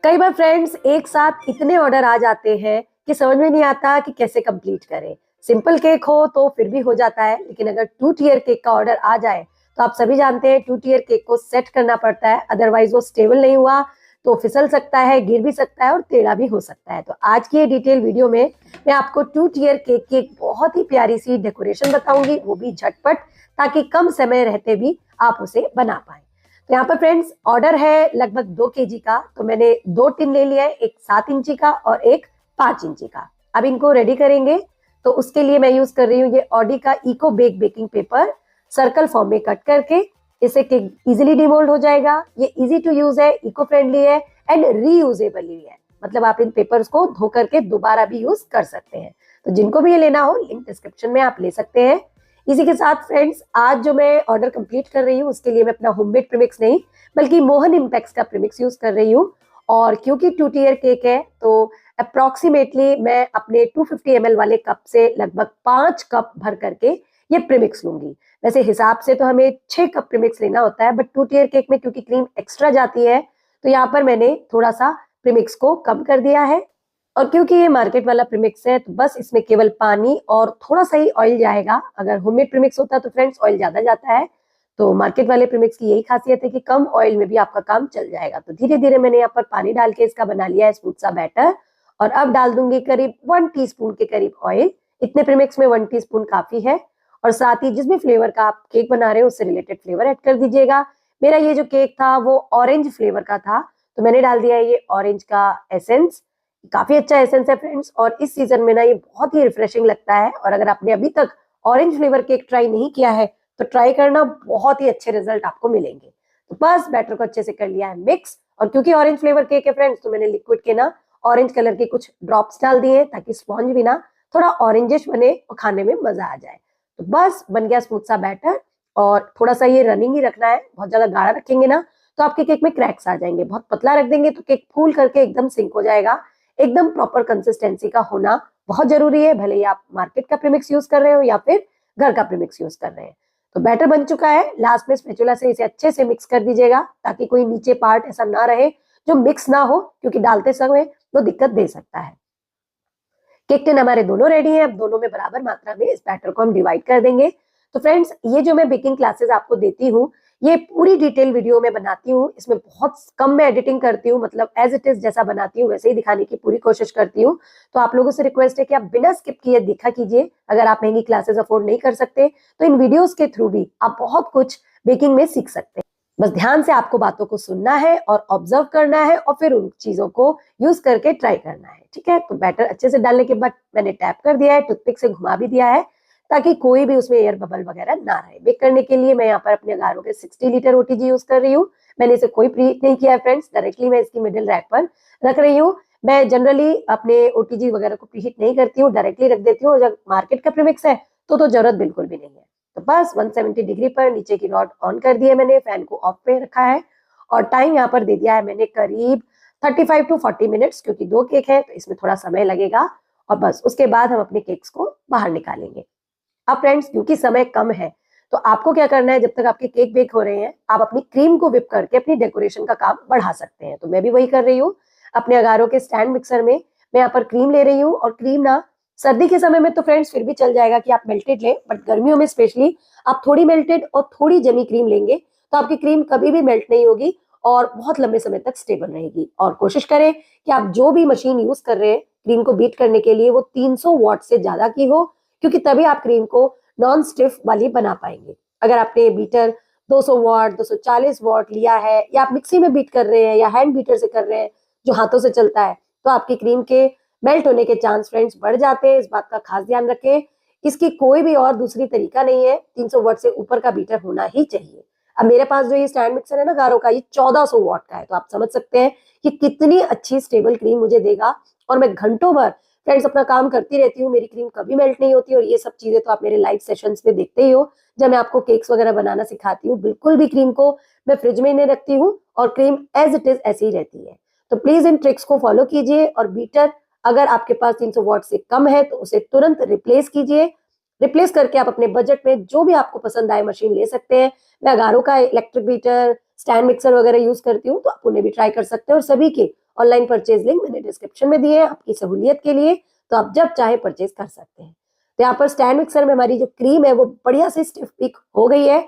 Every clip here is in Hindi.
कई बार फ्रेंड्स एक साथ इतने ऑर्डर आ जाते हैं कि समझ में नहीं आता कि कैसे कंप्लीट करें। सिंपल केक हो तो फिर भी हो जाता है, लेकिन अगर 2 टियर केक का ऑर्डर आ जाए तो आप सभी जानते हैं 2 टियर केक को सेट करना पड़ता है, अदरवाइज वो स्टेबल नहीं हुआ तो फिसल सकता है, गिर भी सकता है और टेढ़ा भी हो सकता है। तो आज की ये डिटेल वीडियो में मैं आपको 2 टियर केक की एक बहुत ही प्यारी सी डेकोरेशन बताऊंगी, वो भी झटपट, ताकि कम समय रहते भी आप उसे बना पाए। तो यहाँ पर फ्रेंड्स ऑर्डर है लगभग 2 kg का, तो मैंने 2 टिन ले लिया है, एक 7 इंची का और एक 5 इंची का। अब इनको रेडी करेंगे, तो उसके लिए मैं यूज कर रही हूँ ये ऑडी का eco bake baking paper. Circle form में कट करके इसे केक इजिली डिमोल्ड हो जाएगा। ये इजी टू यूज है, इको फ्रेंडली है एंड रीयूजेबल भी है, मतलब आप इन पेपर्स को धो करके दोबारा भी यूज कर सकते हैं। तो जिनको भी ये लेना हो लिंक डिस्क्रिप्शन में आप ले सकते हैं। इसी के साथ फ्रेंड्स आज जो मैं ऑर्डर कंप्लीट कर रही हूँ उसके लिए मैं अपना होममेड प्रीमिक्स नहीं बल्कि मोहन इम्पैक्स का प्रीमिक्स यूज कर रही हूँ। और क्योंकि 2 टियर केक है तो अप्रोक्सीमेटली मैं अपने 250 ml वाले कप से लगभग 5 कप भर करके ये प्रीमिक्स लूंगी। वैसे हिसाब से तो हमें 6 कप प्रीमिक्स लेना होता है, बट 2 टियर केक में क्योंकि क्रीम एक्स्ट्रा जाती है तो यहाँ पर मैंने थोड़ा सा प्रीमिक्स को कम कर दिया है। और क्योंकि ये मार्केट वाला प्रीमिक्स है तो बस इसमें केवल पानी और थोड़ा सा ही ऑयल जाएगा। अगर होममेड प्रीमिक्स होता तो फ्रेंड्स ऑयल ज्यादा जाता है, तो मार्केट वाले प्रीमिक्स की यही खासियत है कि कम ऑयल में भी आपका काम चल जाएगा। तो धीरे धीरे मैंने यहाँ पर पानी डाल के इसका बना लिया है स्मूथ सा बैटर। और अब डाल दूंगी करीब 1 टीस्पून के करीब ऑयल। इतने प्रीमिक्स में 1 टीस्पून काफी है। और साथ ही जिस भी फ्लेवर का आप केक बना रहे हो उससे रिलेटेड फ्लेवर ऐड कर दीजिएगा। मेरा ये जो केक था वो ऑरेंज फ्लेवर का था, तो मैंने डाल दिया है ये ऑरेंज का एसेंस। काफी अच्छा एसेंस है फ्रेंड्स, और इस सीजन में ना ये बहुत ही रिफ्रेशिंग लगता है। और अगर आपने अभी तक ऑरेंज फ्लेवर केक ट्राई नहीं किया है तो ट्राई करना, बहुत ही अच्छे रिजल्ट आपको मिलेंगे। तो बस बैटर को अच्छे से कर लिया है मिक्स। और क्योंकि ऑरेंज फ्लेवर केक है फ्रेंड्स तो मैंने लिक्विड के ना ऑरेंज कलर के कुछ ड्रॉप्स डाल दिए ताकि स्पॉन्ज भी ना थोड़ा ऑरेंजिश बने और खाने में मजा आ जाए। तो बस बन गया स्मूथ सा बैटर। और थोड़ा सा ये रनिंग ही रखना है, बहुत ज्यादा गाढ़ा रखेंगे ना तो आपके केक में क्रैक्स आ जाएंगे। बहुत पतला रख देंगे तो केक फूल करके एकदम सिंक हो जाएगा। एकदम प्रॉपर कंसिस्टेंसी का होना बहुत जरूरी है, भले ही आप मार्केट का प्रीमिक्स यूज कर रहे हो या फिर घर का प्रीमिक्स यूज कर रहे हैं। तो बैटर बन चुका है, लास्ट में स्पैचुला से इसे अच्छे से मिक्स कर दीजिएगा ताकि कोई नीचे पार्ट ऐसा ना रहे जो मिक्स ना हो, क्योंकि डालते समय वो दिक्कत दे सकता है। केक टिन हमारे दोनों रेडी हैं, अब दोनों में बराबर मात्रा में इस बैटर को हम डिवाइड कर देंगे। तो फ्रेंड्स ये जो मैं बेकिंग क्लासेस आपको देती हूँ ये पूरी डिटेल वीडियो में बनाती हूँ, इसमें बहुत कम मैं एडिटिंग करती हूँ, मतलब एज इट इज जैसा बनाती हूँ वैसे ही दिखाने की पूरी कोशिश करती हूँ। तो आप लोगों से रिक्वेस्ट है कि आप बिना स्किप किए देखा कीजिए। अगर आप महंगी क्लासेस अफोर्ड नहीं कर सकते तो इन वीडियोस के थ्रू भी आप बहुत कुछ बेकिंग में सीख सकते हैं। बस ध्यान से आपको बातों को सुनना है और ऑब्जर्व करना है और फिर उन चीजों को यूज करके ट्राई करना है, ठीक है। तो बैटर अच्छे से डालने के बाद मैंने टैप कर दिया है, टूथपिक से घुमा भी दिया है ताकि कोई भी उसमें एयर बबल वगैरह ना रहे। बेक करने के लिए मैं यहाँ पर अपने अगारों के 60 लीटर ओटीजी यूज कर रही हूँ। मैंने इसे कोई प्रीहीट नहीं किया है फ्रेंड्स, डायरेक्टली मैं इसकी मिडिल रैक पर रख रही हूँ। मैं जनरली अपने ओटीजी वगैरह को प्रीहीट नहीं करती हूँ, डायरेक्टली रख देती हूँ। जब मार्केट का प्रीमिक्स है तो जरूरत बिल्कुल भी नहीं है। तो बस 170 डिग्री पर नीचे की रॉड ऑन कर दी है मैंने, फैन को ऑफ पे रखा है और टाइम यहाँ पर दे दिया है मैंने करीब 35 to 40 मिनट्स, क्योंकि 2 केक है तो इसमें थोड़ा समय लगेगा। और बस उसके बाद हम अपने केक्स को बाहर निकालेंगे। अब फ्रेंड्स क्योंकि समय कम है तो आपको क्या करना है, जब तक आपके केक बेक हो रहे हैं आप अपनी क्रीम को विप करके अपनी डेकोरेशन का काम बढ़ा सकते हैं। तो मैं भी वही कर रही हूँ। अपने अगारों के स्टैंड मिक्सर में मैं यहाँ पर क्रीम ले रही हूँ। और क्रीम ना सर्दी के समय में तो फ्रेंड्स फिर भी चल जाएगा कि आप मेल्टेड लें, बट गर्मियों में स्पेशली आप थोड़ी मेल्टेड और थोड़ी जमी क्रीम लेंगे तो आपकी क्रीम कभी भी मेल्ट नहीं होगी और बहुत लंबे समय तक स्टेबल रहेगी। और कोशिश करें कि आप जो भी मशीन यूज कर रहे हैं क्रीम को बीट करने के लिए वो 300 वॉट से ज्यादा की हो, क्योंकि तभी आप क्रीम को नॉन स्टिफ वाली बना पाएंगे। अगर आपने बीटर 200 वॉट 240 वॉट लिया है या आप मिक्सी में बीट कर रहे हैं या हैंड बीटर से कर रहे हैं जो हाथों से चलता है, तो आपकी क्रीम के मेल्ट होने के चांस फ्रेंड्स बढ़ जाते हैं। इस बात का खास ध्यान रखें। इसकी कोई भी और दूसरी तरीका नहीं है, 300 वॉट से ऊपर का बीटर होना ही चाहिए। अब मेरे पास जो ये स्टैंड मिक्सर है ना गारो का, ये 1400 वॉट का है, तो आप समझ सकते हैं कि कितनी अच्छी स्टेबल क्रीम मुझे देगा। और मैं घंटों भर फ्रेंड्स अपना काम करती रहती हूँ, मेरी क्रीम कभी मेल्ट नहीं होती। और ये सब चीजें तो आप मेरे लाइव सेशंस में देखते ही हो, जब मैं आपको केक्स वगैरह बनाना सिखाती हूँ। बिल्कुल भी क्रीम को मैं फ्रिज में नहीं रखती हूँ और क्रीम एज इट इज ऐसी ही रहती है। तो प्लीज इन ट्रिक्स को फॉलो कीजिए। और बीटर अगर आपके पास 300 वॉट से कम है तो उसे तुरंत रिप्लेस कीजिए। रिप्लेस करके आप अपने बजट में जो भी आपको पसंद आए मशीन ले सकते हैं। मैं अगारो का इलेक्ट्रिक बीटर, स्टैंड मिक्सर वगैरह यूज करती हूँ, तो आप उन्हें भी ट्राई कर सकते हैं। और सभी के ऑनलाइन परचेज लिंक मैंने डिस्क्रिप्शन में दिए है आपकी सहूलियत के लिए, तो आप जब चाहे परचेज कर सकते हैं। तो यहाँ पर स्टैंड मिक्सर में हमारी जो क्रीम है वो बढ़िया से स्टिफ पिक हो गई है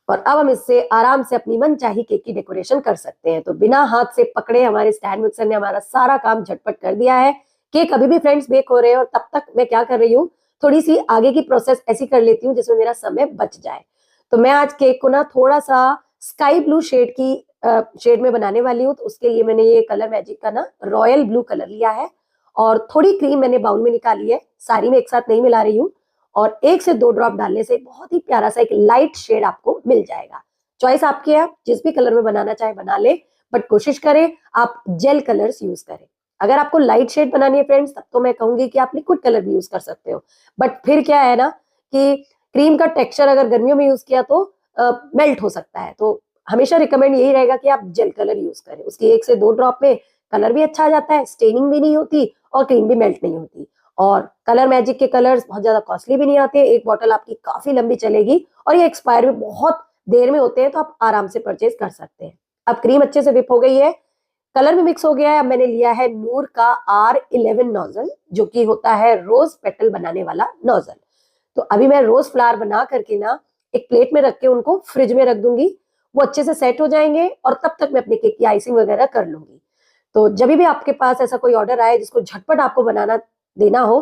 और अब हम इससे आराम से अपनी मनचाही केक की डेकोरेशन कर सकते हैं। तो बिना हाथ से पकड़े हमारे स्टैंड मिक्सर ने हमारा सारा काम झटपट कर दिया है। केक अभी भी फ्रेंड्स बेक हो रहे हैं और तब तक मैं क्या कर रही हूँ, थोड़ी सी आगे की प्रोसेस ऐसी कर लेती हूँ जिसमें मेरा समय बच जाए। तो मैं आज केक को ना थोड़ा सा स्काई ब्लू शेड में बनाने वाली हूँ। तो उसके लिए मैंने ये कलर मैजिक का ना रॉयल ब्लू कलर लिया है और थोड़ी क्रीम मैंने बाउल में निकाली है, सारी में एक साथ नहीं मिला रही हूँ, और 1 से 2 ड्रॉप डालने से बहुत ही प्यारा सा एक लाइट शेड आपको मिल जाएगा। चॉइस आपकी है, आप जिस भी कलर में बनाना चाहे बना ले, बट कोशिश करें आप जेल कलर्स यूज करें। अगर आपको लाइट शेड बनानी है फ्रेंड्स, तब तो मैं कहूंगी कि आप लिक्विड कलर भी यूज कर सकते हो, बट फिर क्या है ना कि क्रीम का टेक्सचर अगर गर्मियों में यूज किया तो मेल्ट हो सकता है। तो हमेशा रिकमेंड यही रहेगा कि आप जेल कलर यूज करें। उसकी 1 से 2 ड्रॉप में कलर भी अच्छा आ जाता है, स्टेनिंग भी नहीं होती और क्रीम भी मेल्ट नहीं होती। और कलर मैजिक के कलर्स बहुत ज्यादा कॉस्टली भी नहीं आते, एक बॉटल आपकी काफी लंबी चलेगी और ये एक्सपायर भी बहुत देर में होते हैं, तो आप आराम से परचेज कर सकते हैं। अब क्रीम अच्छे से विप हो गई है, कलर भी मिक्स हो गया है। अब मैंने लिया है नूर का R11 नोजल, जो कि होता है रोज पेटल बनाने वाला नोजल। तो अभी मैं रोज फ्लावर बना करके ना एक प्लेट में रख के उनको फ्रिज में रख दूंगी, वो अच्छे से सेट हो जाएंगे और तब तक मैं अपने केक की आइसिंग वगैरह कर लूंगी। तो जब भी आपके पास ऐसा कोई ऑर्डर आए जिसको झटपट आपको बनाना देना हो,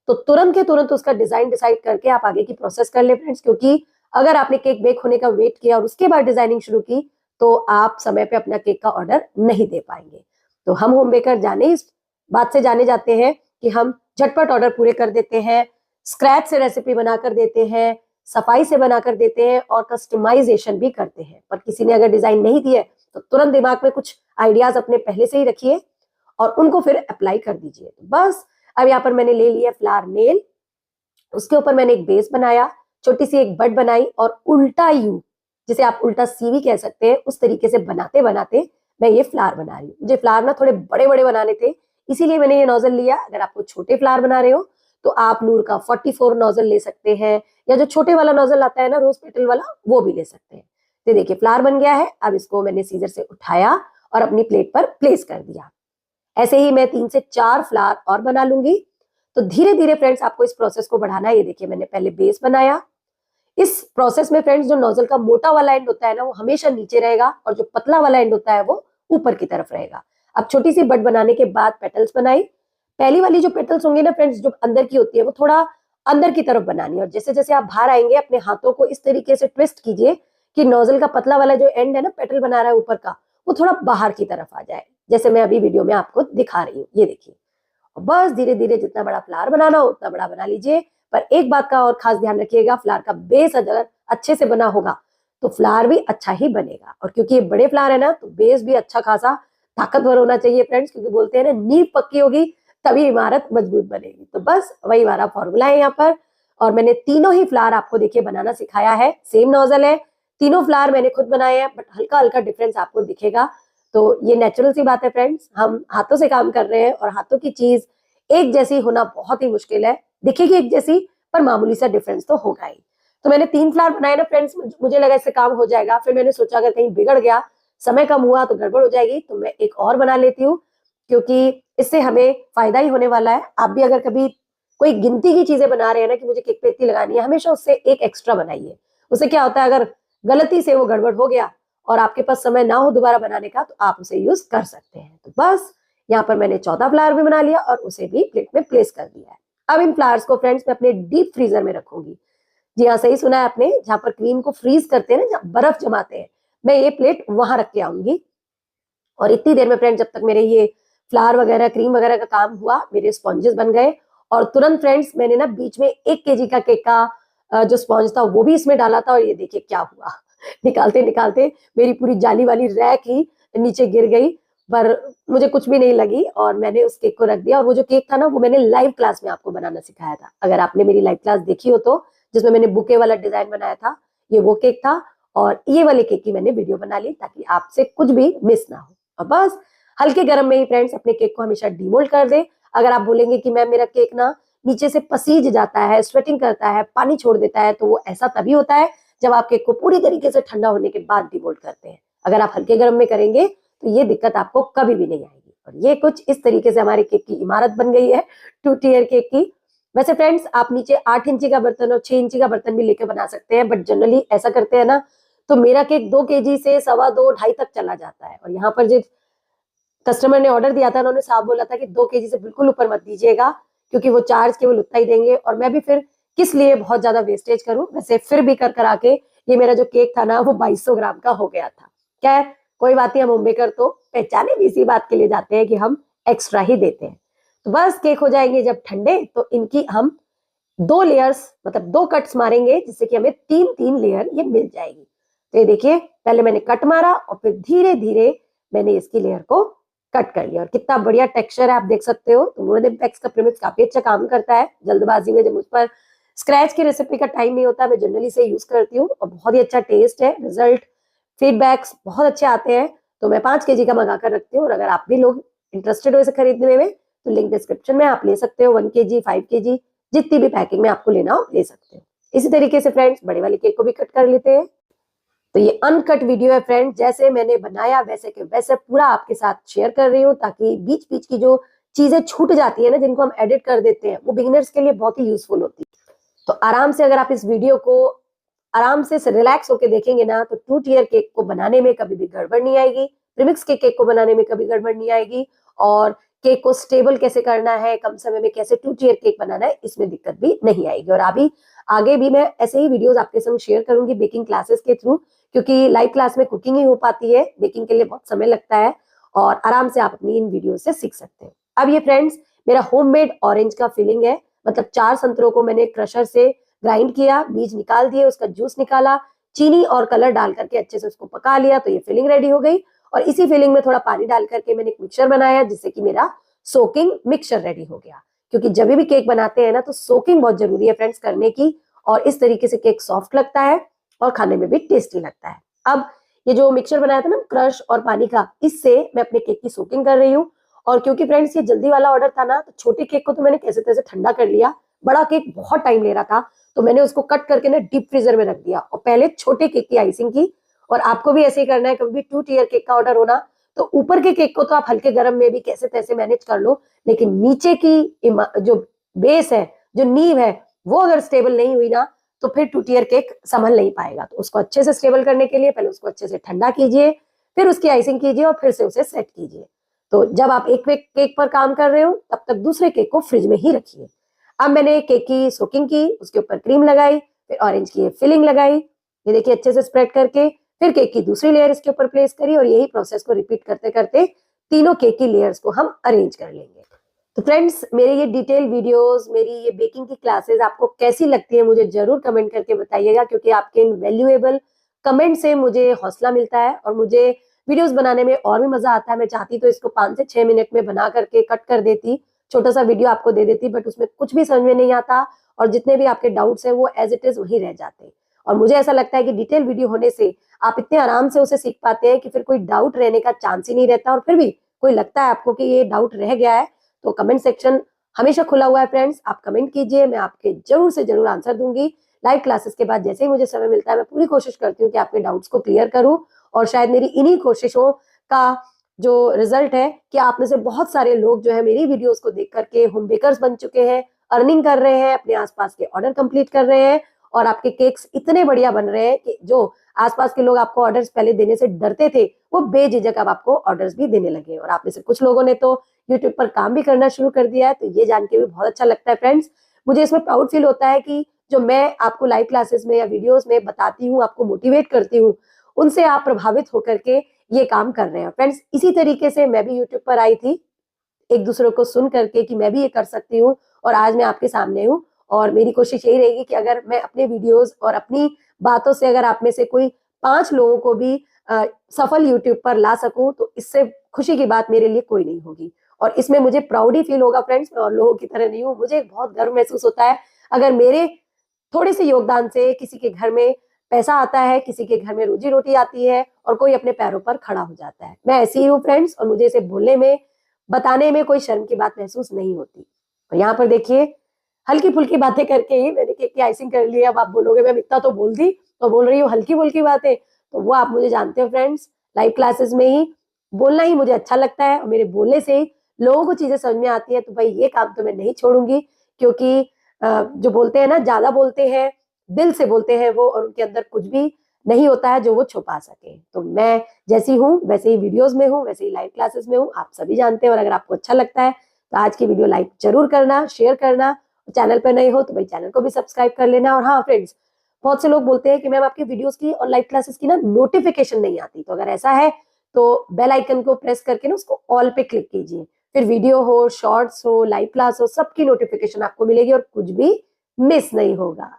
तो तुरंत के तुरंत उसका डिजाइन डिसाइड करके आप आगे की प्रोसेस कर ले फ्रेंड्स, क्योंकि अगर आपने केक बेक होने का वेट किया और उसके बाद डिजाइनिंग शुरू की तो आप समय पे अपना केक का ऑर्डर नहीं दे पाएंगे। तो हम होम बेकर जाने इस बात से जाने जाते हैं कि हम झटपट ऑर्डर पूरे कर देते हैं, स्क्रैच से रेसिपी बनाकर देते हैं, सफाई से बनाकर देते हैं और कस्टमाइजेशन भी करते हैं। पर किसी ने अगर डिजाइन नहीं दिया तो तुरंत दिमाग में कुछ आइडियाज अपने पहले से ही रखिए और उनको फिर अप्लाई कर दीजिए। तो बस अब यहाँ पर मैंने ले लिया फ्लावर नेल, उसके ऊपर मैंने एक बेस बनाया, छोटी सी एक बट बनाई और उल्टा यू, जिसे आप उल्टा सी भी कह सकते हैं, उस तरीके से बनाते बनाते मैं ये फ्लावर बना रही हूँ। मुझे फ्लावर ना थोड़े बड़े बड़े बनाने थे, इसीलिए मैंने ये नोजल लिया। अगर आपको छोटे फ्लावर बना रहे हो तो आप नूर का 44 नोजल ले सकते हैं, या जो छोटे वाला नोजल आता है ना रोज पेटल वाला, वो भी ले सकते हैं। तो देखिए फ्लावर बन गया है। अब इसको मैंने सीजर से उठाया और अपनी प्लेट पर प्लेस कर दिया। ऐसे ही मैं 3 से 4 फ्लावर और बना लूंगी। तो धीरे धीरे फ्रेंड्स आपको इस प्रोसेस को बढ़ाना है। ये देखिए मैंने पहले बेस बनाया। इस प्रोसेस में फ्रेंड्स जो नोजल का मोटा वाला एंड होता है ना, वो हमेशा नीचे रहेगा और जो पतला वाला एंड होता है वो ऊपर की तरफ रहेगा। अब छोटी सी बट बनाने के बाद पेटल्स बनाई। पहली वाली जो पेटल्स होंगे ना फ्रेंड्स, जो अंदर की होती है, वो थोड़ा अंदर की तरफ बनानी है और जैसे जैसे आप बाहर आएंगे अपने हाथों को इस तरीके से ट्विस्ट कीजिए कि नोजल का पतला वाला जो एंड है ना, पेटल बना रहा है ऊपर का, वो थोड़ा बाहर की तरफ आ जाए, जैसे मैं अभी वीडियो में आपको दिखा रही हूँ। ये देखिए, और बस धीरे धीरे जितना बड़ा फ्लावर बनाना हो उतना बड़ा बना लीजिए। पर एक बात का और खास ध्यान रखिएगा, फ्लावर का बेस अगर अच्छे से बना होगा तो फ्लावर भी अच्छा ही बनेगा। और क्योंकि ये बड़े फ्लावर है ना, तो बेस भी अच्छा खासा ताकतवर होना चाहिए फ्रेंड्स, क्योंकि बोलते हैं ना नींव पक्की होगी तभी इमारत मजबूत बनेगी। तो बस वही वाला फॉर्मूला है यहाँ पर। और मैंने तीनों ही फ्लावर आपको देखिए बनाना सिखाया है। सेम नोजल है, तीनों फ्लावर मैंने खुद बनाए हैं, बट हल्का हल्का डिफरेंस आपको दिखेगा। तो ये नेचुरल सी बात है फ्रेंड्स, हम हाथों से काम कर रहे हैं और हाथों की चीज एक जैसी होना बहुत ही मुश्किल है। दिखेगी एक जैसी पर मामूली सा डिफरेंस तो होगा ही। तो मैंने 3 फ्लावर बनाए ना फ्रेंड्स, मुझे लगा इससे काम हो जाएगा। फिर मैंने सोचा अगर कहीं बिगड़ गया, समय कम हुआ तो गड़बड़ हो जाएगी, तो मैं एक और बना लेती हूँ, क्योंकि इससे हमें फायदा ही होने वाला है। आप भी अगर कभी कोई गिनती की चीजें बना रहे हैं ना कि मुझे केक पे इतनी लगानी है, हमेशा उससे एक एक्स्ट्रा बनाइए। उससे क्या होता है, अगर गलती से वो गड़बड़ हो गया और आपके पास समय ना हो दोबारा बनाने का, तो आप उसे यूज कर सकते हैं। तो बस यहाँ पर मैंने 14 फ्लावर भी बना लिया और उसे भी प्लेट में प्लेस कर दिया है। अब इन फ्लावर्स को फ्रेंड्स मैं अपने डीप फ्रीजर में रखूंगी। जी हाँ, सही सुना है आपने, जहां पर क्रीम को फ्रीज करते हैं ना, जहां बर्फ जमाते हैं, मैं ये प्लेट वहां रख के आऊंगी। और इतनी देर में फ्रेंड्स जब तक मेरे ये फ्लावर वगैरह क्रीम वगैरह का काम हुआ, मेरे स्पॉन्जेस बन गए। और तुरंत फ्रेंड्स मैंने ना बीच में 1 kg का केक का जो स्पॉन्ज था वो भी इसमें डाला था और ये देखिए क्या हुआ। निकालते निकालते मेरी पूरी जाली वाली रैक ही नीचे गिर गई, पर मुझे कुछ भी नहीं लगी और मैंने उस केक को रख दिया। और वो जो केक था ना, वो मैंने लाइव क्लास में आपको बनाना सिखाया था। अगर आपने मेरी लाइव क्लास देखी हो तो, जिसमें मैंने बुके वाला डिजाइन बनाया था, ये वो केक था। और ये वाले केक की मैंने वीडियो बना ली ताकि आपसे कुछ भी मिस ना हो। और बस हल्के गर्म में ही फ्रेंड्स अपने केक को हमेशा डीमोल्ड कर दे। अगर आप बोलेंगे कि मैम मेरा केक ना नीचे से पसीज जाता है, स्वेटिंग करता है, पानी छोड़ देता है, तो वो ऐसा तभी होता है जब आप केक को पूरी तरीके से ठंडा होने के बाद डीमोल्ड करते हैं। अगर आप हल्के गर्म में करेंगे तो ये दिक्कत आपको कभी भी नहीं आएगी। और ये कुछ इस तरीके से हमारे केक की इमारत बन गई है 2 टियर केक की। वैसे फ्रेंड्स आप नीचे 8 इंची का बर्तन और 6 इंची का बर्तन भी लेके बना सकते हैं, बट जनरली ऐसा करते हैं ना तो मेरा केक 2 केजी से 2.25 2.5 तक चला जाता है। और यहाँ पर जो कस्टमर ने ऑर्डर दिया था उन्होंने साफ बोला था कि 2 केजी से बिल्कुल ऊपर मत दीजिएगा, क्योंकि वो चार्ज केवल उतना ही देंगे और मैं भी फिर किस लिए बहुत ज्यादा वेस्टेज करूं। वैसे फिर भी कर करा के ये मेरा जो केक था ना वो 2200 ग्राम का हो गया था। क्या है, कोई बात नहीं, हम होम बेकर तो पहचाने भी इसी बात के लिए जाते हैं कि हम एक्स्ट्रा ही देते हैं। तो बस केक हो जाएंगे जब ठंडे, तो इनकी हम 2 लेयर्स मतलब 2 कट्स मारेंगे, जिससे कि हमें 3-3 लेयर ये मिल जाएगी। तो ये देखिए, पहले मैंने कट मारा और फिर धीरे धीरे मैंने इसकी लेयर को कट कर लिया। और कितना बढ़िया टेक्सचर है आप देख सकते हो। तो मोनेपेक्स का प्रीमिक्स काफी अच्छा काम करता है। जल्दबाजी में जब मुझ पर स्क्रैच की रेसिपी का टाइम नहीं होता, मैं जनरली से यूज करती हूँ और बहुत ही अच्छा टेस्ट है। रिजल्ट फीडबैक्स बहुत अच्छे आते हैं। तो मैं 5 केजी का मंगा कर रखती हूँ और अगर आप भी लोग इंटरेस्टेड हो इसे खरीदने में तो लिंक डिस्क्रिप्शन में आप ले सकते हो। 1 केजी 5 केजी जितनी भी पैकिंग में आपको लेना हो ले सकते हो। इसी तरीके से फ्रेंड्स बड़े वाले केक को भी कट कर लेते हैं। तो ये अनकट वीडियो है फ्रेंड्स, जैसे मैंने बनाया वैसे के वैसे पूरा आपके साथ शेयर कर रही हूँ, ताकि बीच बीच की जो चीजें छूट जाती है ना, जिनको हम एडिट कर देते हैं, वो बिगिनर्स के लिए बहुत ही यूजफुल होती है। तो आराम से अगर आप इस वीडियो को आराम से रिलैक्स होकर देखेंगे ना, तो 2 टियर केक को बनाने में कभी भी गड़बड़ नहीं आएगी, प्रीमिक्स के केक को बनाने में कभी गड़बड़ नहीं आएगी, और केक को स्टेबल कैसे करना है, कम समय में कैसे 2 टियर केक बनाना है, इसमें दिक्कत भी नहीं आएगी। और अभी आगे भी मैं ऐसे ही वीडियोस आपके संग शेयर करूंगी बेकिंग क्लासेस के थ्रू, क्योंकि लाइव क्लास में कुकिंग ही हो पाती है, बेकिंग के लिए बहुत समय लगता है और आराम से आप अपनी इन वीडियो से सीख सकते हैं। अब ये फ्रेंड्स मेरा होममेड ऑरेंज का फिलिंग है, मतलब 4 संतरों को मैंने क्रशर से ग्राइंड किया, बीज निकाल दिए, उसका जूस निकाला, चीनी और कलर डाल करके अच्छे से उसको पका लिया, तो ये फिलिंग रेडी हो गई। और इसी फिलिंग में थोड़ा पानी डाल करके मैंने एक मिक्सचर बनाया, जिससे कि मेरा सोकिंग मिक्सचर रेडी हो गया। क्योंकि जब भी केक बनाते हैं ना तो सोकिंग बहुत जरूरी है फ्रेंड्स करने की, और इस तरीके से केक सॉफ्ट लगता है और खाने में भी टेस्टी लगता है। अब ये जो मिक्सचर बनाया था ना क्रश और पानी का, इससे मैं अपने केक की सोकिंग कर रही हूँ। और क्योंकि फ्रेंड्स ये जल्दी वाला ऑर्डर था ना, तो छोटे केक को तो मैंने कैसे तैसे ठंडा कर लिया, बड़ा केक बहुत टाइम ले रहा था, तो मैंने उसको कट करके ना डीप फ्रीजर में रख दिया और पहले छोटे केक की आइसिंग की। और आपको भी ऐसे ही करना है, कभी भी 2 टियर केक का ऑर्डर होना तो ऊपर के केक को तो आप हल्के गर्म में भी कैसे तैसे मैनेज कर लो, लेकिन नीचे की जो बेस है, जो नींव है, वो अगर स्टेबल नहीं हुई ना तो फिर 2 टियर केक संभल नहीं पाएगा। तो उसको अच्छे से स्टेबल करने के लिए पहले उसको अच्छे से ठंडा कीजिए, फिर उसकी आइसिंग कीजिए और फिर से उसे सेट कीजिए। तो जब आप एक केक पर काम कर रहे हो तब तक दूसरे केक को फ्रिज में ही रखिए। अब मैंने केक की सोकिंग की, उसके ऊपर क्रीम लगाई, फिर ऑरेंज की फिलिंग लगाई, ये देखिए अच्छे से स्प्रेड करके, फिर केक की दूसरी लेयर इसके ऊपर प्लेस करी और यही प्रोसेस को रिपीट करते करते तीनों केक की लेयर्स को हम अरेंज कर लेंगे। तो फ्रेंड्स मेरे ये डिटेल वीडियोस, मेरी ये बेकिंग की क्लासेस आपको कैसी लगती है मुझे जरूर कमेंट करके बताइएगा, क्योंकि आपके इन वैल्यूएबल कमेंट से मुझे हौसला मिलता है और मुझे वीडियोस बनाने में और भी मजा आता है। मैं चाहती तो इसको 5 से 6 मिनट में बना करके कट कर देती, छोटा सा वीडियो आपको दे देती, बट उसमें कुछ भी समझ में नहीं आता और जितने भी आपके डाउट्स हैं वो एज इट इज वही रह जाते हैं। और मुझे ऐसा लगता है कि डिटेल वीडियो होने से आप इतने आराम से उसे सीख पाते हैं कि फिर कोई डाउट रहने का चांस ही नहीं रहता। और फिर भी कोई लगता है आपको कि ये डाउट रह गया है तो कमेंट सेक्शन हमेशा खुला हुआ है फ्रेंड्स, आप कमेंट कीजिए, मैं आपके जरूर से जरूर आंसर दूंगी। लाइव क्लासेस के बाद जैसे ही मुझे समय मिलता है मैं पूरी कोशिश करती हूँ कि आपके डाउट्स को क्लियर करूँ। और शायद मेरी इन्हीं कोशिशों का जो रिजल्ट है कि आप में से बहुत सारे लोग जो है मेरी वीडियोस को देख करके होम बेकर्स बन चुके हैं, अर्निंग कर रहे हैं, अपने आसपास के ऑर्डर कंप्लीट कर रहे हैं और आपके केक्स इतने बढ़िया बन रहे हैं कि जो आसपास के लोग आपको ऑर्डर्स पहले देने से डरते थे वो बेझिझक अब आपको ऑर्डर्स भी देने लगे। और आप में से कुछ लोगों ने तो यूट्यूब पर काम भी करना शुरू कर दिया है, तो ये जान के भी बहुत अच्छा लगता है फ्रेंड्स। मुझे इसमें प्राउड फील होता है कि जो मैं आपको लाइव क्लासेस में या वीडियोस में बताती हूँ, आपको मोटिवेट करती हूँ, उनसे आप प्रभावित होकर के ये काम कर रहे हैं फ्रेंड्स। इसी तरीके से मैं भी यूट्यूब पर आई थी एक दूसरे को सुन करके कि मैं भी ये कर सकती हूँ, और आज मैं आपके सामने हूँ। और मेरी कोशिश यही रहेगी कि अगर मैं अपने वीडियोस और अपनी बातों से अगर आप में से कोई 5 लोगों को भी सफल यूट्यूब पर ला सकूं, तो इससे खुशी की बात मेरे लिए कोई नहीं होगी। और इसमें मुझे प्राउड ही फील होगा फ्रेंड्स, मैं और लोगों की तरह नहीं हूँ। मुझे बहुत गर्व महसूस होता है अगर मेरे थोड़े से योगदान से किसी के घर में पैसा आता है, किसी के घर में रोजी रोटी आती है और कोई अपने पैरों पर खड़ा हो जाता है। मैं ऐसी ही हूँ फ्रेंड्स, और मुझे इसे बोलने में बताने में कोई शर्म की बात महसूस नहीं होती। और यहाँ पर देखिए हल्की फुल्की बातें करके ही मैंने केक की आइसिंग कर ली। अब आप बोलोगे मैम इतना तो बोल दी, तो बोल रही हूँ हल्की फुल्की बातें, तो वो आप मुझे जानते हो फ्रेंड्स, लाइव क्लासेस में ही बोलना ही मुझे अच्छा लगता है और मेरे बोलने से ही लोगों को चीजें समझ में आती है। तो भाई ये काम तो मैं नहीं छोड़ूंगी, क्योंकि जो बोलते हैं ना, ज्यादा बोलते हैं, दिल से बोलते हैं वो, और उनके अंदर कुछ भी नहीं होता है जो वो छुपा सके। तो मैं जैसी हूँ वैसे ही वीडियोस में हूँ, वैसे ही लाइव क्लासेस में हूँ, आप सभी जानते हैं। और अगर आपको अच्छा लगता है तो आज की वीडियो लाइक जरूर करना, शेयर करना। चैनल पर नए हो तो भाई चैनल को भी सब्सक्राइब कर लेना। और हाँ फ्रेंड्स, बहुत से लोग बोलते हैं कि मैम आपकी वीडियोस की और लाइव क्लासेस की ना नोटिफिकेशन नहीं आती। तो अगर ऐसा है तो बेल आइकन को प्रेस करके ना उसको ऑल पे क्लिक कीजिए, फिर वीडियो हो, शॉर्ट्स हो, लाइव क्लास हो, सबकी नोटिफिकेशन आपको मिलेगी और कुछ भी मिस नहीं होगा।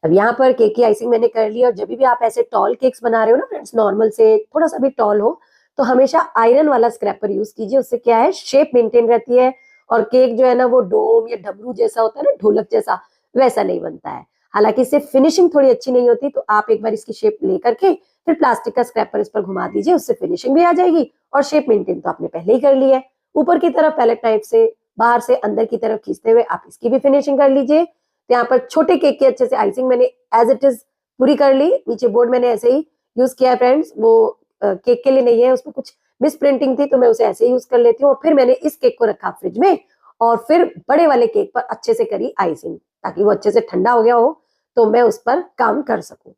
अब यहाँ पर केक की आइसिंग मैंने कर ली। और जब भी आप ऐसे टॉल केक्स बना रहे हो ना फ्रेंड्स, नॉर्मल से थोड़ा सा भी टॉल हो, तो हमेशा आयरन वाला स्क्रैपर यूज कीजिए। उससे क्या है, शेप मेंटेन रहती है और केक जो है ना वो डोम या डमरू जैसा होता है ना, ढोलक जैसा, वैसा नहीं बनता है। हालांकि इससे फिनिशिंग थोड़ी अच्छी नहीं होती, तो आप एक बार इसकी शेप लेकर के फिर प्लास्टिक का स्क्रैपर इस पर घुमा दीजिए, उससे फिनिशिंग भी आ जाएगी और शेप मेंटेन तो आपने पहले ही कर ली है। ऊपर की तरफ पैलेट नाइफ से बाहर से अंदर की तरफ खींचते हुए आप इसकी भी फिनिशिंग कर लीजिए। तो यहाँ पर छोटे केक की अच्छे से आइसिंग मैंने एज इट इज पूरी कर ली। नीचे बोर्ड मैंने ऐसे ही यूज किया है फ्रेंड्स, वो केक के लिए नहीं है, उसमें कुछ मिस प्रिंटिंग थी तो मैं उसे ऐसे ही यूज कर लेती हूँ। और फिर मैंने इस केक को रखा फ्रिज में और फिर बड़े वाले केक पर अच्छे से करी आइसिंग, ताकि वो अच्छे से ठंडा हो गया हो तो मैं उस पर काम कर सकूं।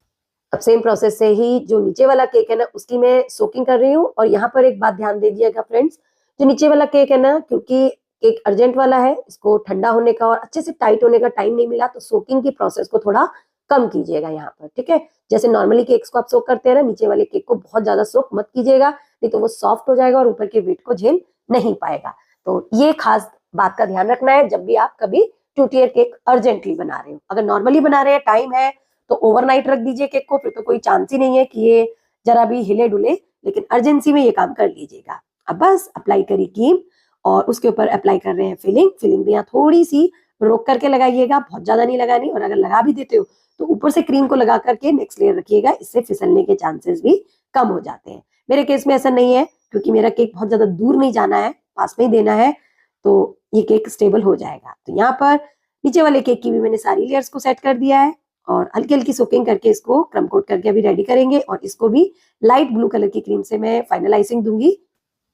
अब सेम प्रोसेस से ही जो नीचे वाला केक है ना उसकी मैं सोकिंग कर रही हूँ। और यहाँ पर एक बात ध्यान दे दीजिएगा फ्रेंड्स, जो नीचे वाला केक है ना, क्योंकि केक अर्जेंट वाला है, इसको ठंडा होने का और अच्छे से टाइट होने का टाइम नहीं मिला, तो सोकिंग की प्रोसेस को थोड़ा कम कीजिएगा यहाँ पर, ठीक है। जैसे नॉर्मली केक्स को आप सोक करते हैं ना, नीचे वाले केक को बहुत ज्यादा सोक मत कीजिएगा, नहीं तो वो सॉफ्ट हो जाएगा और ऊपर के वेट को झेल नहीं पाएगा। तो ये खास बात का ध्यान रखना है जब भी आप कभी 2 टियर केक अर्जेंटली बना रहे हो। अगर नॉर्मली बना रहे हैं, टाइम है, तो ओवरनाइट रख दीजिए केक को, फिर तो कोई चांस ही नहीं है कि ये जरा भी हिले डुले। लेकिन अर्जेंसी में ये काम कर लीजिएगा। अब बस अप्लाई करी क्रीम और उसके ऊपर अप्लाई कर रहे हैं फिलिंग। फिलिंग भी यहाँ थोड़ी सी रोक करके लगाइएगा, बहुत ज्यादा नहीं लगानी। और अगर लगा भी देते हो तो ऊपर से क्रीम को लगा करके नेक्स्ट लेयर रखिएगा, इससे फिसलने के चांसेस भी कम हो जाते हैं। मेरे केस में ऐसा नहीं है, क्योंकि मेरा केक बहुत ज्यादा दूर नहीं जाना है, पास में ही देना है, तो ये केक स्टेबल हो जाएगा। तो यहाँ पर नीचे वाले केक की भी मैंने सारी लेयर्स को सेट कर दिया है और हल्की हल्की सोकिंग करके इसको क्रम कोट करके अभी रेडी करेंगे। और इसको भी लाइट ब्लू कलर की क्रीम से मैं फाइनलाइजिंग दूंगी।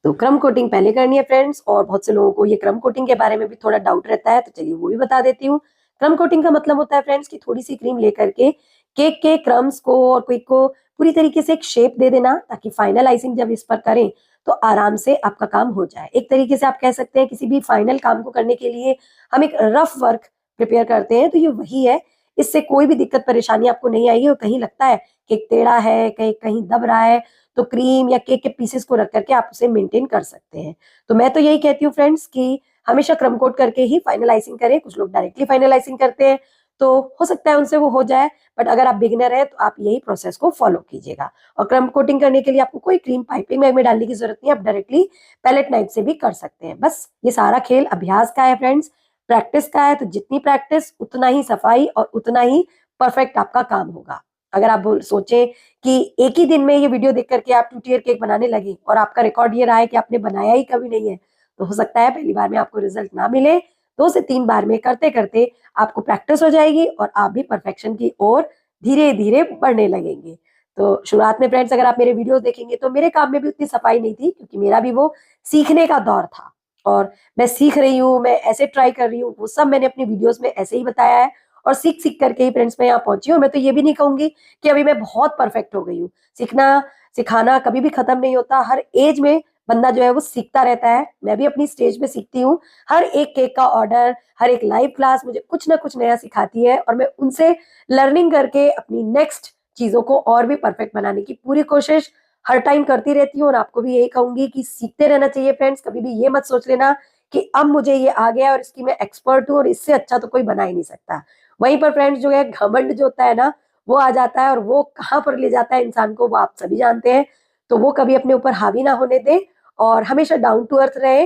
तो क्रम कोटिंग पहले करनी है फ्रेंड्स, और बहुत से लोगों को ये क्रम कोटिंग के बारे में भी थोड़ा डाउट रहता है, तो चलिए वो भी बता देती हूँ। क्रम कोटिंग का मतलब होता है फ्रेंड्स कि थोड़ी सी क्रीम लेकर के केक के क्रम्स को और केक को पूरी तरीके से एक शेप दे देना, ताकि फाइनल आइसिंग जब इस पर करें तो आराम से आपका काम हो जाए। एक तरीके से आप कह सकते हैं किसी भी फाइनल काम को करने के लिए हम एक रफ वर्क प्रिपेयर करते हैं, तो ये वही है। इससे कोई भी दिक्कत परेशानी आपको नहीं आएगी। और कहीं लगता है केक टेढ़ा है, कहीं कहीं दब रहा है, तो क्रीम या केक के पीसेस को रख करके आप उसे मेंटेन कर सकते हैं। तो मैं तो यही कहती हूँ फ्रेंड्स कि हमेशा क्रम कोट करके ही फाइनलाइजिंग करें। कुछ लोग डायरेक्टली फाइनलाइजिंग करते हैं, तो हो सकता है उनसे वो हो जाए, बट अगर आप बिगिनर है तो आप यही प्रोसेस को फॉलो कीजिएगा। और क्रम कोटिंग करने के लिए आपको कोई क्रीम पाइपिंग बैग में डालने की जरूरत नहीं है, आप डायरेक्टली पैलेट नाइफ से भी कर सकते हैं। बस ये सारा खेल अभ्यास का है फ्रेंड्स, प्रैक्टिस का है। तो जितनी प्रैक्टिस उतना ही सफाई और उतना ही परफेक्ट आपका काम होगा। अगर आप सोचें कि एक ही दिन में ये वीडियो देख करके आप 2 टियर केक बनाने लगे और आपका रिकॉर्ड ये रहा है कि आपने बनाया ही कभी नहीं है, तो हो सकता है पहली बार में आपको रिजल्ट ना मिले। 2 से 3 बार में करते करते आपको प्रैक्टिस हो जाएगी और आप भी परफेक्शन की ओर धीरे धीरे बढ़ने लगेंगे। तो शुरुआत में फ्रेंड्स, अगर आप मेरे वीडियो देखेंगे तो मेरे काम में भी उतनी सफाई नहीं थी, क्योंकि मेरा भी वो सीखने का दौर था और मैं सीख रही हूँ, मैं ऐसे ट्राई कर रही हूँ, वो सब मैंने अपनी वीडियोस में ऐसे ही बताया है। और सीख सीख करके ही फ्रेंड्स मैं यहाँ पहुंची हूँ। मैं तो ये भी नहीं कहूंगी कि अभी मैं बहुत परफेक्ट हो गई हूँ। सीखना सिखाना कभी भी खत्म नहीं होता, हर एज में बंदा जो है वो सीखता रहता है। मैं भी अपनी स्टेज पे सीखती हूँ। हर एक केक का ऑर्डर, हर एक लाइव क्लास मुझे कुछ ना कुछ नया सिखाती है और मैं उनसे लर्निंग करके अपनी नेक्स्ट चीजों को और भी परफेक्ट बनाने की पूरी कोशिश हर टाइम करती रहती हूँ। और आपको भी यही कहूंगी कि सीखते रहना चाहिए फ्रेंड्स। कभी भी ये मत सोच लेना कि अब मुझे ये आ गया और इसकी मैं एक्सपर्ट हूँ और इससे अच्छा तो कोई बना ही नहीं सकता। वहीं पर फ्रेंड्स जो है घमंड जो होता है ना, वो आ जाता है और वो कहाँ पर ले जाता है इंसान को वो आप सभी जानते हैं। तो वो कभी अपने ऊपर हावी ना होने दें और हमेशा डाउन टू अर्थ रहे।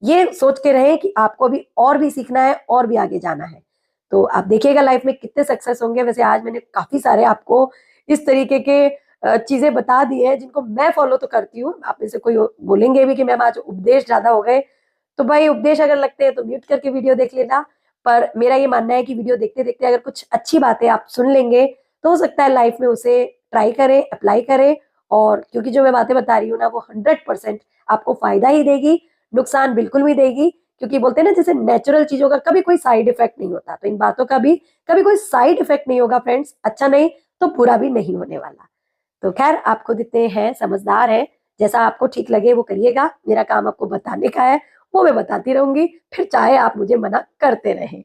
ये सोच के रहे कि आपको अभी और भी सीखना है और भी आगे जाना है। तो आप देखिएगा लाइफ में कितने सक्सेस होंगे। वैसे आज मैंने काफी सारे आपको इस तरीके के चीजें बता दी है जिनको मैं फॉलो तो करती हूँ। आप में से कोई बोलेंगे भी कि मैम आज उपदेश ज्यादा हो गए, तो भाई उपदेश अगर लगते हैं तो म्यूट करके वीडियो देख लेना। पर मेरा ये मानना है कि वीडियो देखते देखते अगर कुछ अच्छी बातें आप सुन लेंगे तो हो सकता है लाइफ में उसे ट्राई करें, अप्लाई करें और क्योंकि जो मैं बातें बता रही हूँ ना वो 100% आपको फायदा ही देगी, नुकसान बिल्कुल भी देगी, क्योंकि बोलते हैं ना जैसे नेचुरल चीजों का कभी कोई साइड इफेक्ट नहीं होता, तो इन बातों का भी कभी कोई साइड इफेक्ट नहीं होगा फ्रेंड्स, अच्छा नहीं तो बुरा भी नहीं होने वाला। तो खैर आप खुद इतने हैं, समझदार हैं, जैसा आपको ठीक लगे वो करिएगा, मेरा काम आपको बताने का है, वो मैं बताती रहूंगी, फिर चाहे आप मुझे मना करते रहें।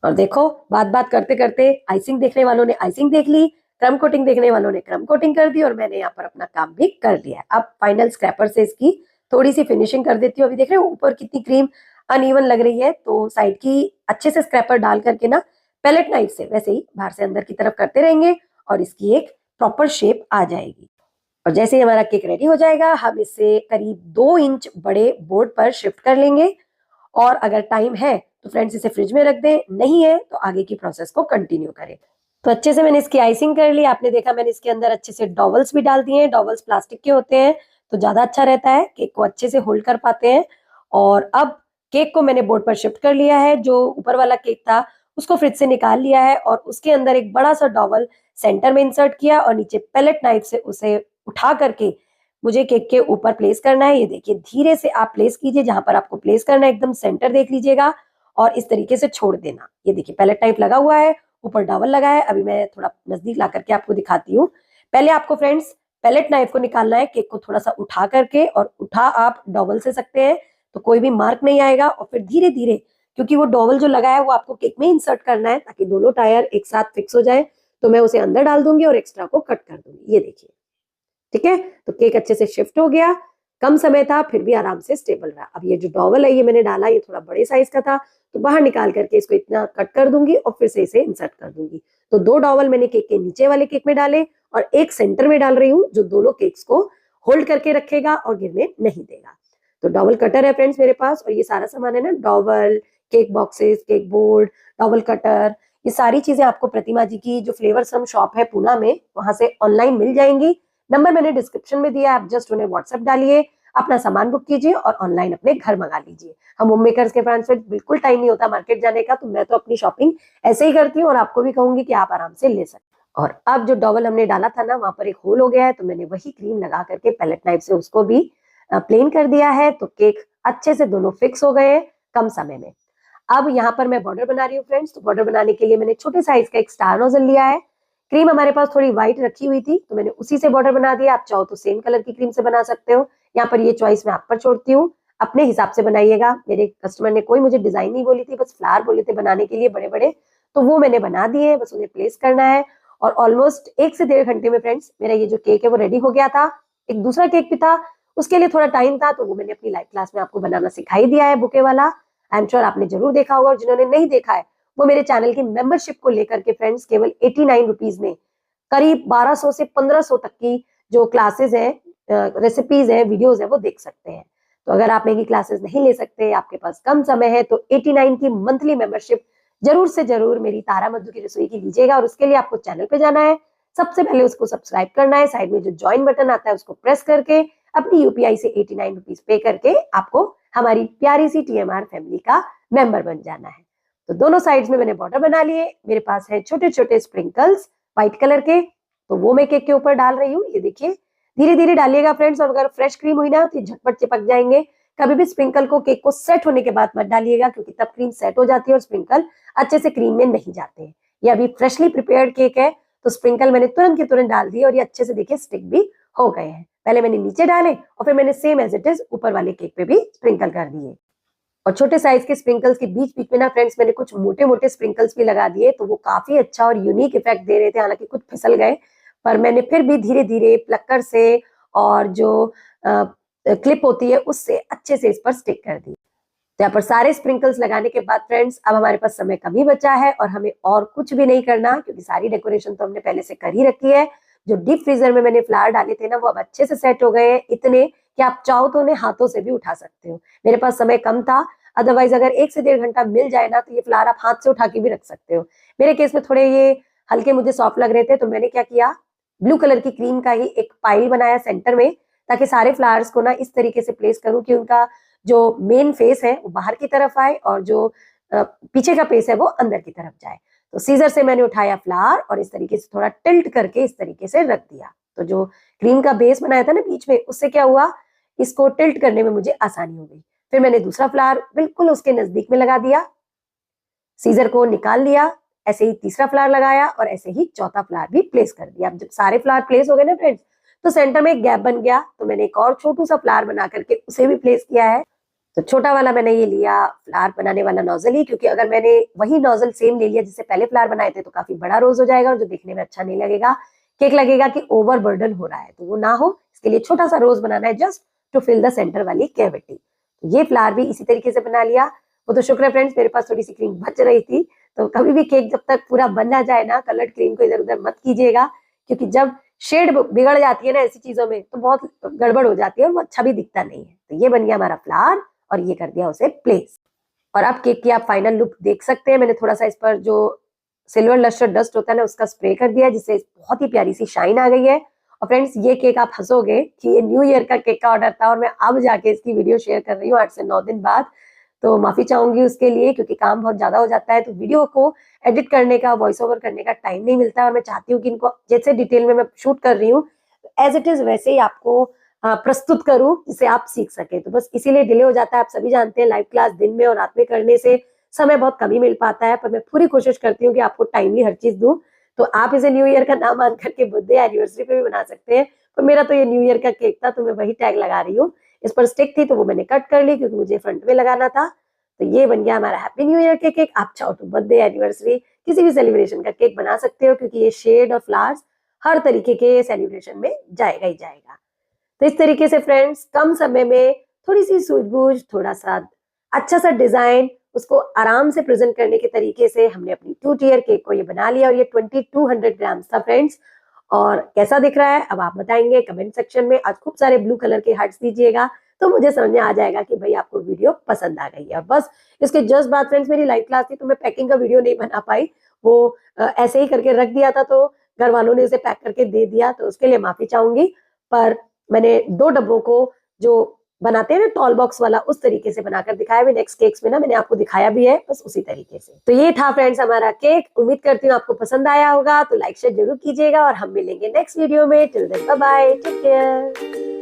और देखो बात बात करते करते आइसिंग देखने वालों ने आइसिंग देख ली, क्रम कोटिंग देखने वालों ने क्रम कोटिंग कर दी, और मैंने यहाँ पर अपना काम भी कर लिया। अब फाइनल स्क्रैपर से इसकी थोड़ी सी फिनिशिंग कर देती हूँ। अभी देख रहे हो ऊपर कितनी क्रीम अनइवन लग रही है, तो साइड की अच्छे से स्क्रैपर डाल करके ना पैलेट नाइफ से वैसे ही बाहर से अंदर की तरफ करते रहेंगे और इसकी एक प्रॉपर शेप आ जाएगी। और जैसे ही हमारा केक रेडी हो जाएगा हम इसे करीब 2 इंच बड़े बोर्ड पर शिफ्ट कर लेंगे, और अगर टाइम है तो फ्रेंड्स इसे फ्रिज में रख दें, नहीं है तो आगे की प्रोसेस को कंटिन्यू करें। तो अच्छे से मैंने इसकी आइसिंग कर ली, आपने देखा मैंने इसके अंदर अच्छे से डॉवल्स भी डाल दिए हैं, डॉवल्स प्लास्टिक के होते हैं तो ज्यादा अच्छा रहता है, केक को अच्छे से होल्ड कर पाते हैं। और अब केक को मैंने बोर्ड पर शिफ्ट कर लिया है, जो ऊपर वाला केक था उसको फ्रिज से निकाल लिया है, और उसके अंदर एक बड़ा सा डॉवल सेंटर में इंसर्ट किया और नीचे पैलेट नाइफ से उसे उठा करके मुझे केक के ऊपर प्लेस करना है। ये देखिए धीरे से आप प्लेस कीजिए, जहां पर आपको प्लेस करना है एकदम सेंटर देख लीजिएगा और इस तरीके से छोड़ देना। ये देखिए पैलेट टाइप लगा हुआ है, ऊपर डॉवल लगा है। अभी मैं थोड़ा नजदीक ला करके आपको दिखाती हूँ। पहले आपको फ्रेंड्स पैलेट नाइफ को निकालना है, केक को थोड़ा सा उठा करके, और उठा आप डॉवल से सकते हैं तो कोई भी मार्क नहीं आएगा। और फिर धीरे धीरे, क्योंकि वो डॉवल जो लगा है वो आपको केक में इंसर्ट करना है ताकि दोनों टायर एक साथ फिक्स हो जाए, तो मैं उसे अंदर डाल दूंगी और एक्स्ट्रा को कट कर दूंगी। ये देखिए ठीक है, तो केक अच्छे से शिफ्ट हो गया, कम समय था फिर भी आराम से स्टेबल रहा। अब ये जो डॉवल है ये मैंने डाला, ये थोड़ा बड़े साइज का था, तो बाहर निकाल करके इसको इतना कट कर दूंगी और फिर से इसे इंसर्ट कर दूंगी। तो 2 डॉवल मैंने केक के नीचे वाले केक में डाले और एक सेंटर में डाल रही हूँ, जो दोनों केक्स को होल्ड करके रखेगा और गिरने नहीं देगा। तो डॉवल कटर है फ्रेंड्स मेरे पास, और ये सारा सामान है ना, dowel, cake boxes, cake board, dowel cutter, ये सारी चीजें आपको प्रतिमा जी की जो फ्लेवर सम शॉप है पूना में, वहां से ऑनलाइन मिल जाएंगी। नंबर मैंने डिस्क्रिप्शन में दिया, आप जस्ट उन्हें व्हाट्सएप डालिए, अपना सामान बुक कीजिए और ऑनलाइन अपने घर मंगा लीजिए। हम होम मेकर्स के फ्रेंड्स में बिल्कुल टाइम नहीं होता मार्केट जाने का, तो मैं तो अपनी शॉपिंग ऐसे ही करती हूँ और आपको भी कहूंगी कि आप आराम से ले सकते। और अब जो डॉवल हमने डाला था ना, वहां पर एक होल हो गया है, तो मैंने वही क्रीम लगा करके पैलेट नाइफ से उसको भी प्लेन कर दिया है। तो केक अच्छे से दोनों फिक्स हो गए कम समय में। अब यहाँ पर मैं बॉर्डर बना रही हूँ फ्रेंड्स, तो बॉर्डर बनाने के लिए मैंने छोटे साइज का एक स्टार नोजल लिया है। क्रीम हमारे पास थोड़ी व्हाइट रखी हुई थी तो मैंने उसी से बॉर्डर बना दिया। आप चाहो तो सेम कलर की क्रीम से बना सकते हो, यहाँ पर ये चॉइस मैं आप पर छोड़ती हूँ, अपने हिसाब से बनाइएगा। मेरे कस्टमर ने कोई मुझे डिजाइन नहीं बोली थी, बस फ्लावर बोले थे बनाने के लिए बड़े बड़े, तो वो मैंने बना दिए, बस उन्हें प्लेस करना है। और ऑलमोस्ट 1 से 1.5 घंटे में फ्रेंड्स मेरा ये जो केक है वो रेडी हो गया था। एक दूसरा केक भी था, उसके लिए थोड़ा टाइम था, तो वो मैंने अपनी लाइव क्लास में आपको बनाना सिखाई दिया है, बुके वाला। आई एम श्योर आपने जरूर देखा होगा, और जिन्होंने नहीं देखा है वो मेरे चैनल की मेंबरशिप को लेकर के फ्रेंड्स केवल 89 रुपीज में करीब 1200 से 1500 तक की जो क्लासेस है, रेसिपीज है, वीडियोस है, वो देख सकते हैं। तो अगर आप मेरी क्लासेस नहीं ले सकते, आपके पास कम समय है, तो 89 की मंथली मेंबरशिप जरूर से जरूर मेरी तारा मधु की रसोई की लीजिएगा। और उसके लिए आपको चैनल पे जाना है, सबसे पहले उसको सब्सक्राइब करना है, साइड में जो ज्वाइन बटन आता है उसको प्रेस करके अपनी यूपीआई से 89 रुपीज पे करके आपको हमारी प्यारी सी टीएमआर फैमिली का मेंबर बन जाना है। तो दोनों साइड्स में मैंने बॉर्डर बना लिए, मेरे पास है छोटे छोटे स्प्रिंकल्स व्हाइट कलर के, तो वो मैं केक के ऊपर डाल रही हूँ। ये देखिए धीरे धीरे डालिएगा फ्रेंड्स, और अगर फ्रेश क्रीम हुई ना तो ये झटपट चिपक जाएंगे। कभी भी स्प्रिंकल को केक को सेट होने के बाद मत डालिएगा, क्योंकि तब क्रीम सेट हो जाती है और स्प्रिंकल अच्छे से क्रीम में नहीं जाते हैं। ये अभी फ्रेशली प्रिपेयर्ड केक है, तो स्प्रिंकल मैंने तुरंत के तुरंत डाल दिए और ये अच्छे से देखिए स्टिक भी हो गए हैं। पहले मैंने नीचे डाले और फिर मैंने सेम एज इट इज ऊपर वाले केक पे भी स्प्रिंकल कर दिए। और छोटे साइज के स्प्रिंकल्स के बीच बीच में ना फ्रेंड्स मैंने कुछ मोटे मोटे स्प्रिंकल्स भी लगा दिए, तो वो काफी अच्छा और यूनिक इफेक्ट दे रहे थे। हालांकि कुछ फिसल गए, पर मैंने फिर भी धीरे धीरे प्लक्कर से और जो क्लिप होती है उससे अच्छे से इस पर स्टिक कर दी। तो यहाँ पर सारे स्प्रिंकल्स लगाने के बाद फ्रेंड्स अब हमारे पास समय कम ही बचा है और हमें और कुछ भी नहीं करना, क्योंकि सारी डेकोरेशन तो हमने पहले से कर ही रखी है। जो डीप फ्रीजर में मैंने फ्लावर डाले थे ना, वो अब अच्छे से सेट हो गए हैं, इतने कि आप चाहो तो उन्हें हाथों से भी उठा सकते हो। मेरे पास समय कम था, अदरवाइज अगर 1 से 1.5 घंटा मिल जाए ना तो ये फ्लावर आप हाथ से उठा के भी रख सकते हो। मेरे केस में थोड़े ये हल्के मुझे सॉफ्ट लग रहे थे, तो मैंने क्या किया, ब्लू कलर की क्रीम का ही एक पाइल बनाया सेंटर में, ताकि सारे फ्लावर्स को ना इस तरीके से प्लेस करूं कि उनका जो मेन फेस है वो बाहर की तरफ आए और जो पीछे का फेस है वो अंदर की तरफ जाए। तो सीजर से मैंने उठाया फ्लावर और इस तरीके से थोड़ा टिल्ट करके इस तरीके से रख दिया। तो जो क्रीम का बेस बनाया था ना बीच में, उससे क्या हुआ, इसको टिल्ट करने में मुझे आसानी हो गई। फिर मैंने दूसरा फ्लावर बिल्कुल उसके नजदीक में लगा दिया, सीजर को निकाल लिया, ऐसे ही तीसरा फ्लावर लगाया और ऐसे ही चौथा फ्लावर भी प्लेस कर दिया। अब जब सारे फ्लावर प्लेस हो गए ना फ्रेंड्स, तो सेंटर में एक गैप बन गया, तो मैंने एक और छोटू सा फ्लावर बना करके उसे भी प्लेस किया है। तो छोटा वाला मैंने ये लिया फ्लावर बनाने वाला नोजल ही, क्योंकि अगर मैंने वही नोजल सेम ले लिया जिससे पहले फ्लावर बनाए थे तो काफी बड़ा रोज हो जाएगा और जो दिखने में अच्छा नहीं लगेगा, केक लगेगा कि ओवर बर्डन हो रहा है, तो वो ना हो इसके लिए छोटा सा रोज बनाना है, just to fill the centre वाली कैविटी। तो ये फ्लावर भी इसी तरीके से बना लिया। वो तो शुक्र है फ्रेंड्स मेरे पास थोड़ी सी क्रीम बच रही थी, तो कभी भी केक जब तक पूरा बन ना जाए ना, कलर्ड क्रीम को इधर उधर मत कीजिएगा, क्योंकि जब शेड बिगड़ जाती है ना ऐसी चीजों में तो बहुत गड़बड़ हो जाती है और वो अच्छा भी दिखता नहीं है। तो ये बन गया हमारा फ्लावर और ये कर दिया उसे प्लेस। और अब केक की आप फाइनल लुक देख सकते हैं। मैंने थोड़ा सा इस पर जो सिल्वर लस्टर डस्ट होता है ना उसका स्प्रे कर दिया, जिससे बहुत ही प्यारी सी शाइन आ गई है। और फ्रेंड्स ये केक आप हंसोगे कि ये न्यू ईयर का केक का ऑर्डर था और मैं अब जाके इसकी वीडियो शेयर कर रही हूँ 8 से 9 दिन बाद। तो माफी चाहूंगी उसके लिए, क्योंकि काम बहुत ज्यादा हो जाता है, तो वीडियो को एडिट करने का, वॉइस ओवर करने का टाइम नहीं मिलता है। और मैं चाहती हूँ कि इनको जैसे डिटेल में मैं शूट कर रही हूँ एज इट इज वैसे ही आपको प्रस्तुत करूं, जिसे आप सीख सके। तो बस इसीलिए डिले हो जाता है। आप सभी जानते हैं लाइव क्लास दिन में और रात में करने से समय बहुत कम ही मिल पाता है, पर मैं पूरी कोशिश करती हूँ कि आपको टाइमली हर चीज दूं। तो आप इसे न्यू ईयर का नाम मान करके बर्थडे एनिवर्सरी पे भी बना सकते हैं, पर मेरा तो ये न्यू ईयर का केक था तो मैं वही टैग लगा रही हूँ। इस पर स्टिक थी तो वो मैंने कट कर ली क्योंकि मुझे फ्रंट में लगाना था। तो ये बन गया हमारा हैप्पी न्यू ईयर के केक। आप चाहो तो बर्थडे एनिवर्सरी किसी भी सेलिब्रेशन का केक बना सकते हो, क्योंकि ये शेड और फ्लावर्स हर तरीके के सेलिब्रेशन में जाएगा ही जाएगा। तो इस तरीके से फ्रेंड्स कम समय में थोड़ी सी सूझबूझ, थोड़ा सा अच्छा सा डिजाइन, उसको आराम से प्रेजेंट करने के तरीके से हमने अपनी 2 टियर केक को ये बना लिया। और ये 2200 ग्राम था फ्रेंड्स। और कैसा दिख रहा है अब आप बताएंगे कमेंट सेक्शन में। आज खूब सारे ब्लू कलर के हार्ट्स दीजिएगा तो मुझे समझ में आ जाएगा कि भाई आपको वीडियो पसंद आ गई है। बस इसके जस्ट बाद फ्रेंड्स मेरी लाइव क्लास थी तो मैं पैकिंग का वीडियो नहीं बना पाई, वो ऐसे ही करके रख दिया था तो घर वालों ने इसे पैक करके दे दिया, तो उसके लिए माफी चाहूंगी। पर मैंने 2 डब्बों को जो बनाते हैं ना टॉल बॉक्स वाला, उस तरीके से बनाकर दिखाया भी। नेक्स्ट केक्स में ना मैंने आपको दिखाया भी है, बस उसी तरीके से। तो ये था फ्रेंड्स हमारा केक। उम्मीद करती हूँ आपको पसंद आया होगा, तो लाइक शेयर जरूर कीजिएगा और हम मिलेंगे नेक्स्ट वीडियो में। Till then bye bye, take care.